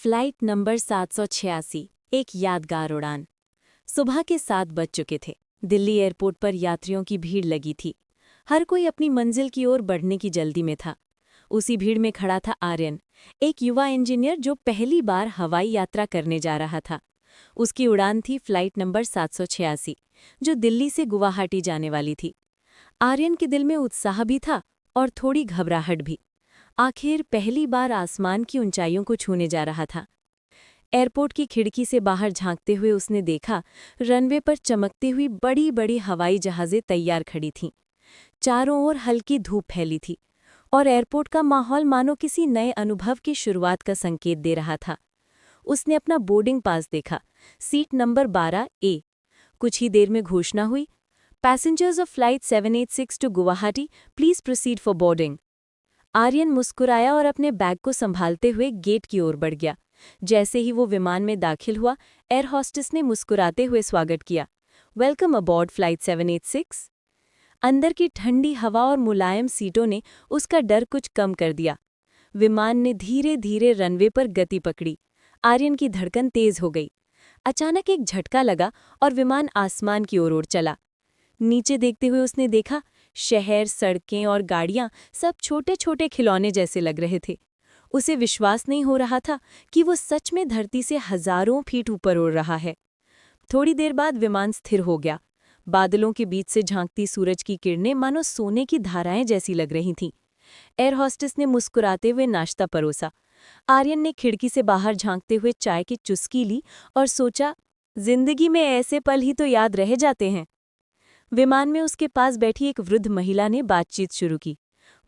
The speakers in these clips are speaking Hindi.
फ्लाइट नंबर 786 एक यादगार उड़ान। सुबह के 7 बज चुके थे। दिल्ली एयरपोर्ट पर यात्रियों की भीड़ लगी थी। हर कोई अपनी मंजिल की ओर बढ़ने की जल्दी में था। उसी भीड़ में खड़ा था आर्यन, एक युवा इंजीनियर जो पहली बार हवाई यात्रा करने जा रहा था। उसकी उड़ान थी फ्लाइट नंबर 786, जो दिल्ली से गुवाहाटी जाने वाली थी। आर्यन के दिल में उत्साह भी था और थोड़ी घबराहट भी। आखिर पहली बार आसमान की ऊंचाइयों को छूने जा रहा था। एयरपोर्ट की खिड़की से बाहर झांकते हुए उसने देखा, रनवे पर चमकती हुई बड़ी बड़ी हवाई जहाज़ें तैयार खड़ी थीं। चारों ओर हल्की धूप फैली थी और एयरपोर्ट का माहौल मानो किसी नए अनुभव की शुरुआत का संकेत दे रहा था। उसने अपना बोर्डिंग पास देखा, सीट नंबर 12A। कुछ ही देर में घोषणा हुई, passengers of flight 786 to Guwahati, please proceed for boarding. Aryan मुस्कुराया और अपने बैग को संभालते हुए गेट की ओर बढ़ गया। जैसे ही वो विमान में दाखिल हुआ, एयर होस्टेस ने मुस्कुराते हुए स्वागत किया, वेलकम अबॉर्ड फ्लाइट 786। अंदर की ठंडी हवा और मुलायम सीटों ने उसका डर कुछ कम कर दिया। विमान ने धीरे धीरे रनवे पर गति पकड़ी। आर्यन की धड़कन तेज हो गई। अचानक एक झटका लगा और विमान आसमान की ओर उड़ चला। नीचे देखते हुए उसने देखा, शहर, सड़कें और गाड़ियां सब छोटे छोटे खिलौने जैसे लग रहे थे। उसे विश्वास नहीं हो रहा था कि वो सच में धरती से हजारों फीट ऊपर उड़ रहा है। थोड़ी देर बाद विमान स्थिर हो गया। बादलों के बीच से झांकती सूरज की किरणें मानो सोने की धाराएं जैसी लग रही थीं। एयर होस्टेस ने मुस्कुराते हुए नाश्ता परोसा। आर्यन ने खिड़की से बाहर झांकते हुए चाय की चुस्की ली और सोचा, जिंदगी में ऐसे पल ही तो याद रह जाते हैं। विमान में उसके पास बैठी एक वृद्ध महिला ने बातचीत शुरू की।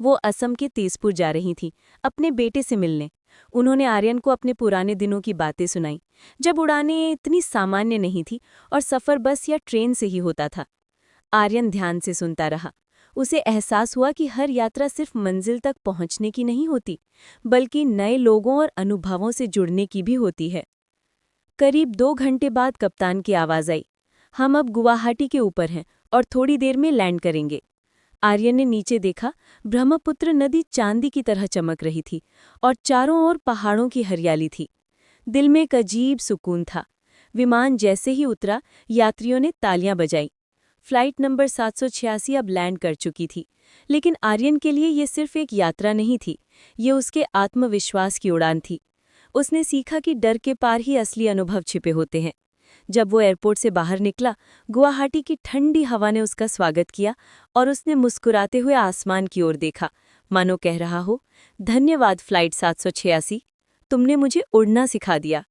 वो असम के तेजपुर जा रही थी, अपने बेटे से मिलने। उन्होंने आर्यन को अपने पुराने दिनों की बातें सुनाई, जब उड़ानें इतनी सामान्य नहीं थी और सफ़र बस या ट्रेन से ही होता था। आर्यन ध्यान से सुनता रहा। उसे एहसास हुआ कि हर यात्रा सिर्फ मंजिल तक पहुंचने की नहीं होती, बल्कि नए लोगों और अनुभवों से जुड़ने की भी होती है। करीब 2 घंटे बाद कप्तान की आवाज़ आई, हम अब गुवाहाटी के ऊपर हैं और थोड़ी देर में लैंड करेंगे। आर्यन ने नीचे देखा, ब्रह्मपुत्र नदी चांदी की तरह चमक रही थी और चारों ओर पहाड़ों की हरियाली थी। दिल में एक अजीब सुकून था। विमान जैसे ही उतरा, यात्रियों ने तालियां बजाई। फ्लाइट नंबर 786 अब लैंड कर चुकी थी, लेकिन आर्यन के लिए ये सिर्फ एक यात्रा नहीं थी, ये उसके आत्मविश्वास की उड़ान थी। उसने सीखा कि डर के पार ही असली अनुभव छिपे होते हैं। जब वो एयरपोर्ट से बाहर निकला, गुवाहाटी की ठंडी हवा ने उसका स्वागत किया और उसने मुस्कुराते हुए आसमान की ओर देखा, मानो कह रहा हो, धन्यवाद फ्लाइट 786, तुमने मुझे उड़ना सिखा दिया।